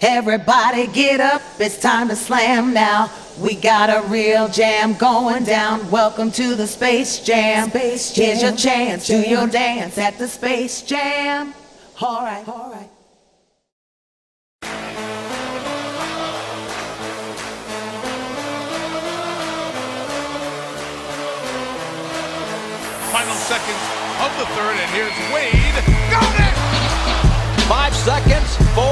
Everybody get up, it's time to slam now. We got a real jam going down. Welcome to the Space Jam. Here's your chance, do your dance at the Space Jam. Alright, alright. Final seconds of the third, and here's Wade. Got it! 5 seconds, 4,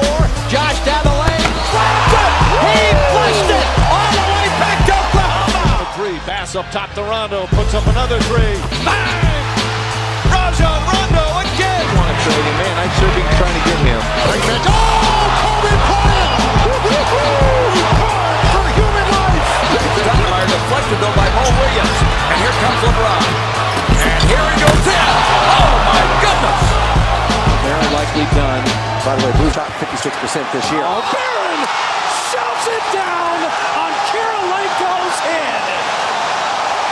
Josh down the lane, slammed it! He flushed it all the way back to Oklahoma! 3, Bass up top to Rondo, puts up another 3. Bang! Rajon Rondo again! I want to trade him in, I'd sure be trying to get him. Oh, Kobe Bryant! For human life! Stoudemire deflected though by Mo Williams, and here comes LeBron. And here he goes in! Oh my goodness! Very likely done. By the way, Blue shot 56% this year. Oh, Barron shoves it down on Kirilenko's head!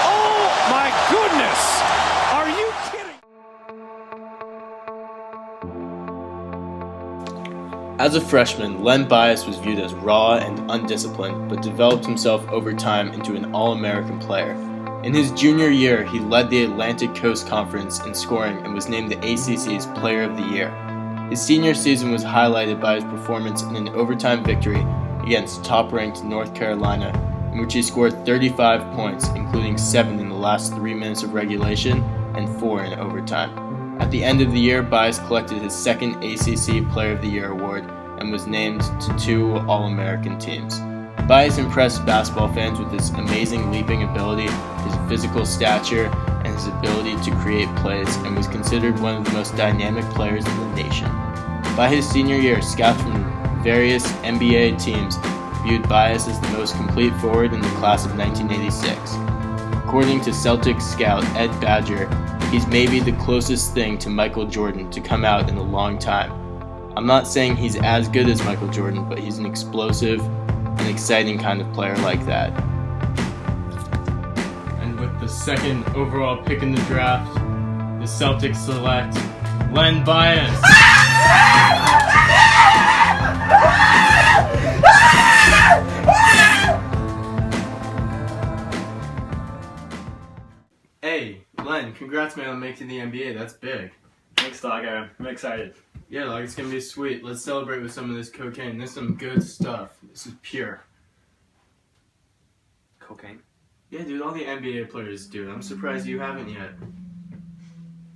Oh my goodness! Are you kidding? As a freshman, Len Bias was viewed as raw and undisciplined, but developed himself over time into an All-American player. In his junior year, he led the Atlantic Coast Conference in scoring and was named the ACC's Player of the Year. His senior season was highlighted by his performance in an overtime victory against top-ranked North Carolina, in which he scored 35 points, including 7 in the last 3 minutes of regulation and 4 in overtime. At the end of the year, Bias collected his second ACC Player of the Year award and was named to 2 All-American teams. Bias impressed basketball fans with his amazing leaping ability, his physical stature, and his ability to create plays, and was considered one of the most dynamic players in the nation. By his senior year, scouts from various NBA teams viewed Bias as the most complete forward in the class of 1986. According to Celtics scout Ed Badger, he's maybe the closest thing to Michael Jordan to come out in a long time. I'm not saying he's as good as Michael Jordan, but he's an explosive, an exciting kind of player like that. And with the second overall pick in the draft, the Celtics select Len Bias. Hey, Len, congrats man on making the NBA, that's big. Thanks, dog. I'm excited. Yeah, like it's gonna be sweet. Let's celebrate with some of this cocaine. This is some good stuff. This is pure. Cocaine? Yeah, dude, all the NBA players do it. I'm surprised you haven't yet.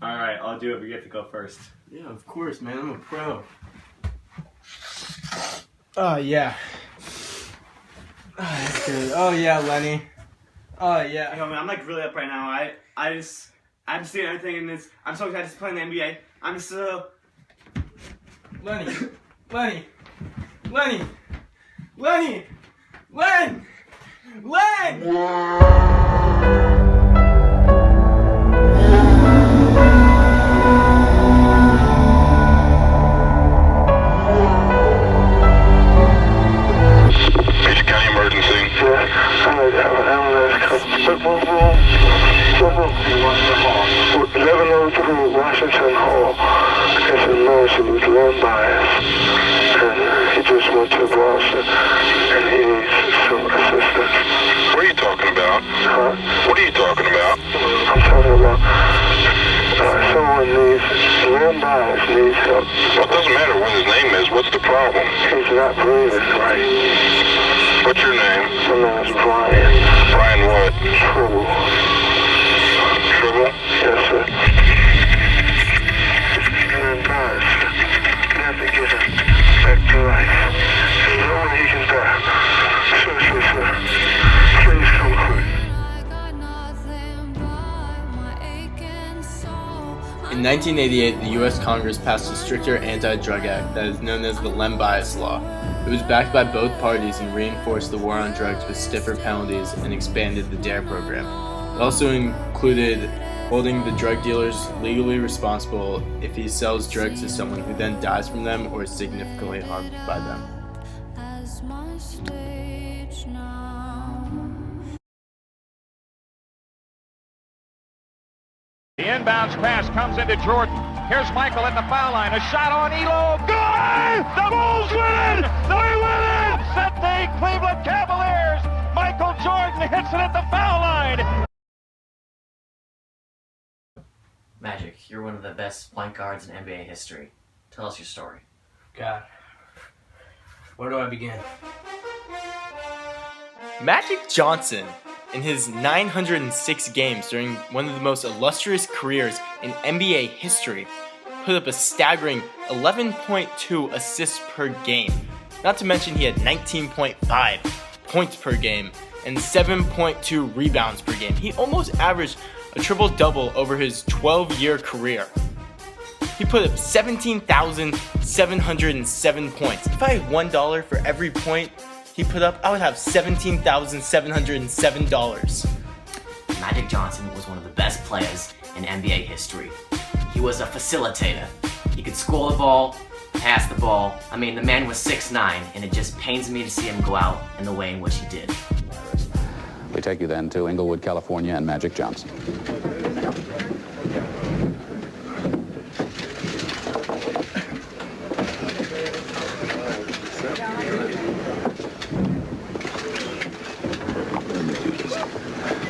Alright, I'll do it, but you have to go first. Yeah, of course, man. I'm a pro. Oh, yeah. Oh, that's good. Oh, yeah, Lenny. Oh, yeah. Man, I'm like really up right now. I'm just seeing everything in this. I'm so excited to play in the NBA. I'm so... Lenny. Lenny. Lenny. Lenny. Len! Len! Washington Hall as a nurse who was Len Bias, and he just went to Boston and he needs some assistance. What are you talking about? Huh? What are you talking about? I'm talking about someone needs, Len Bias needs help. Well, it doesn't matter what his name is. What's the problem? He's not breathing right. What's your name? My name is Brian. Brian what? Trouble. Trouble? Yes, sir. Len Bias, let me get him back to life. There's no way he can die. Sir. Please come quick. In 1988, the U.S. Congress passed a stricter anti-drug act that is known as the Len Bias Law. It was backed by both parties and reinforced the war on drugs with stiffer penalties and expanded the DARE program. It also included holding the drug dealers legally responsible if he sells drugs to someone who then dies from them or is significantly harmed by them. The inbounds pass comes into Jordan. Here's Michael at the foul line. A shot on Elo. Good! The Bulls win it! hits it at the foul line. Magic, you're one of the best point guards in NBA history. Tell us your story. God. Where do I begin? Magic Johnson, in his 906 games during one of the most illustrious careers in NBA history, put up a staggering 11.2 assists per game. Not to mention he had 19.5 points per game and 7.2 rebounds per game. He almost averaged a triple-double over his 12-year career. He put up 17,707 points. If I had $1 for every point he put up, I would have $17,707. Magic Johnson was one of the best players in NBA history. He was a facilitator. He could score the ball, pass the ball. I mean, the man was 6'9", and it just pains me to see him go out in the way in which he did. We take you then to Inglewood, California, and Magic Johnson.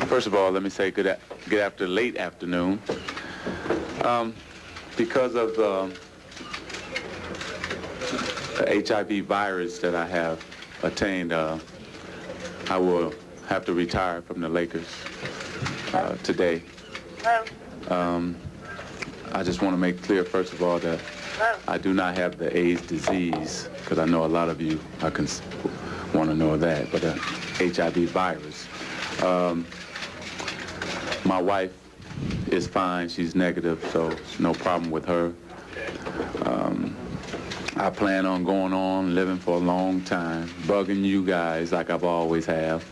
First of all, let me say good after late afternoon. Because of the HIV virus that I have attained, I will have to retire from the Lakers today. I just want to make clear, first of all, that I do not have the AIDS disease, because I know a lot of you want to know that, but the HIV virus. My wife is fine. She's negative, so it's no problem with her. I plan on going on, living for a long time, bugging you guys like I've always have.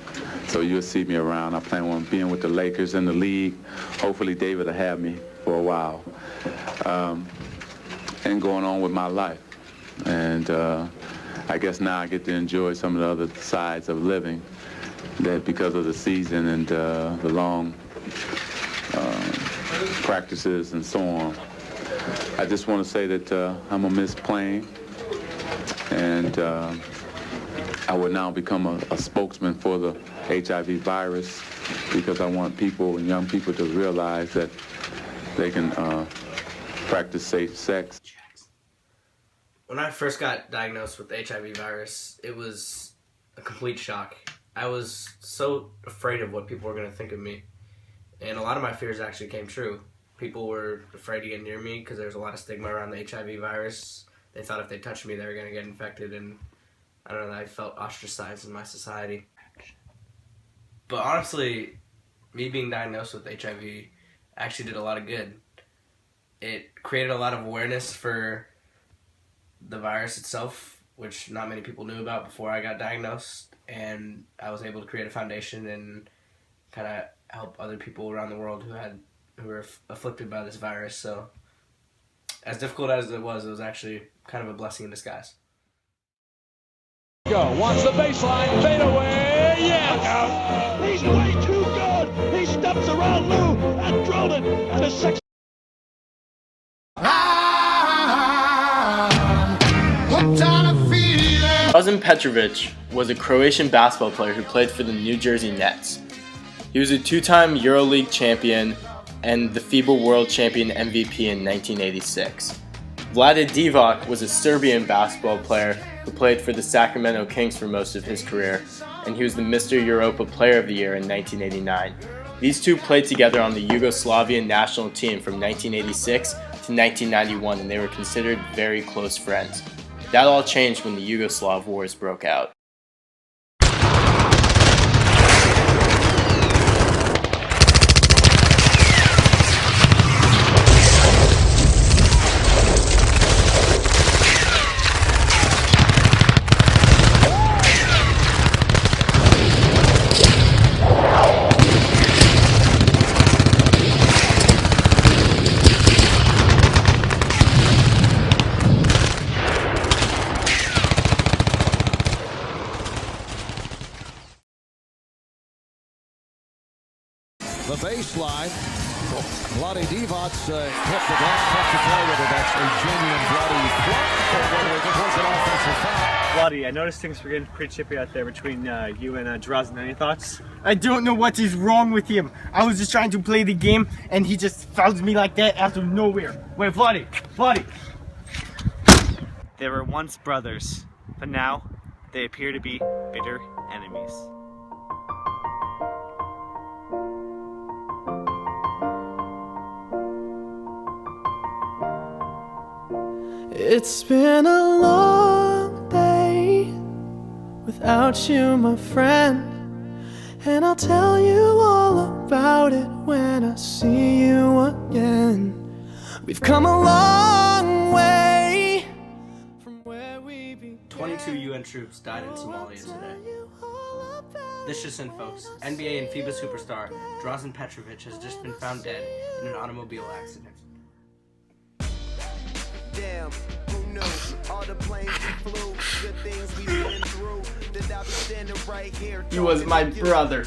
So you'll see me around. I plan on being with the Lakers in the league. Hopefully David will have me for a while. And going on with my life. And I guess now I get to enjoy some of the other sides of living that because of the season and the long practices and so on. I just want to say that I'm going to miss playing, and I will now become a spokesman for the HIV virus because I want people and young people to realize that they can practice safe sex. When I first got diagnosed with the HIV virus, it was a complete shock. I was so afraid of what people were going to think of me. And a lot of my fears actually came true. People were afraid to get near me because there was a lot of stigma around the HIV virus. They thought if they touched me, they were going to get infected. And I don't know, I felt ostracized in my society. But honestly, me being diagnosed with HIV actually did a lot of good. It created a lot of awareness for the virus itself, which not many people knew about before I got diagnosed. And I was able to create a foundation and kind of help other people around the world who were afflicted by this virus. So as difficult as it was actually kind of a blessing in disguise. Go, watch the baseline, fade away, yes! He's way too good! He steps around Lou and drilled it at a 6. Drazen Petrovic was a Croatian basketball player who played for the New Jersey Nets. He was a two-time EuroLeague champion and the FIBA World Champion MVP in 1986. Vlade Divac was a Serbian basketball player who played for the Sacramento Kings for most of his career, and he was the Mr. Europa Player of the Year in 1989. These two played together on the Yugoslavian national team from 1986 to 1991, and they were considered very close friends. That all changed when the Yugoslav Wars broke out. The baseline. Vlade Divac hit the glass, touch the play, whether that's a genuine bloody flop or whether it was an offensive foul. Bloody, I noticed things were getting pretty chippy out there between you and Drazen. Any thoughts? I don't know what is wrong with him. I was just trying to play the game and he just fouls me like that out of nowhere. Wait, Bloody! They were once brothers, but now they appear to be bitter enemies. It's been a long day without you, my friend, and I'll tell you all about it when I see you again. We've come a long way from where we began. 22 UN troops died in Somalia today. This just in, folks. NBA and FIBA superstar Drazen Petrovic has just been found dead in an automobile accident. Damn, who knew? All the planes we flew, the things we've been through, that I'll be standing right here. He was my brother,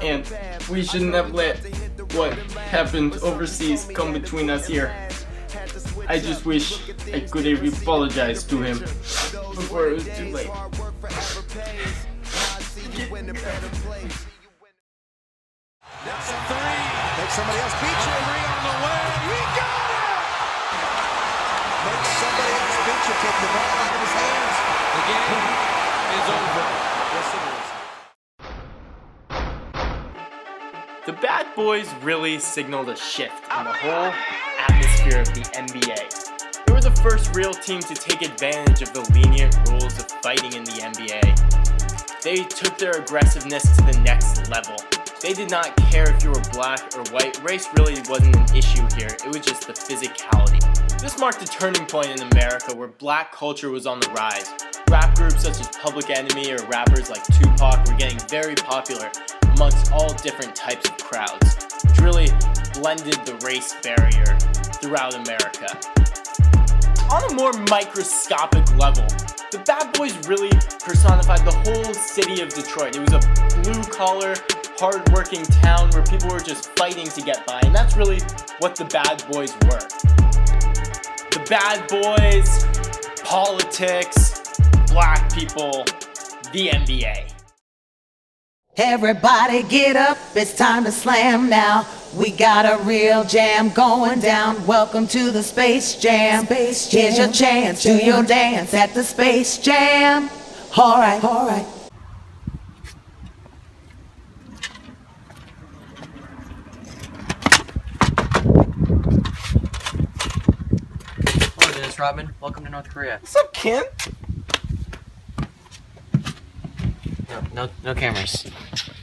and we shouldn't have let what happened overseas come between us here. I just wish I could have apologized to him before it was too late. That's a three. Make somebody else beat you. Three on the way. We got it! Make somebody else beat you. Take the ball out of his hands. The game is over. Yes, it is. The Bad Boys really signaled a shift in the whole atmosphere of the NBA. They were the first real team to take advantage of the lenient rules of fighting in the NBA. They took their aggressiveness to the next level. They did not care if you were black or white. Race really wasn't an issue here. It was just the physicality. This marked a turning point in America where black culture was on the rise. Rap groups such as Public Enemy or rappers like Tupac were getting very popular amongst all different types of crowds, which really blended the race barrier throughout America. On a more microscopic level, the Bad Boys really personified the whole city of Detroit. It was a blue-collar, hard-working town where people were just fighting to get by, and that's really what the Bad Boys were. The Bad Boys, politics, black people, the NBA. Everybody get up, it's time to slam now. We got a real jam going down. Welcome to the Space Jam. Here's your chance, do your dance at the Space Jam. Alright. Hello, Dennis Rodman. Welcome to North Korea. What's up, Kent? No cameras.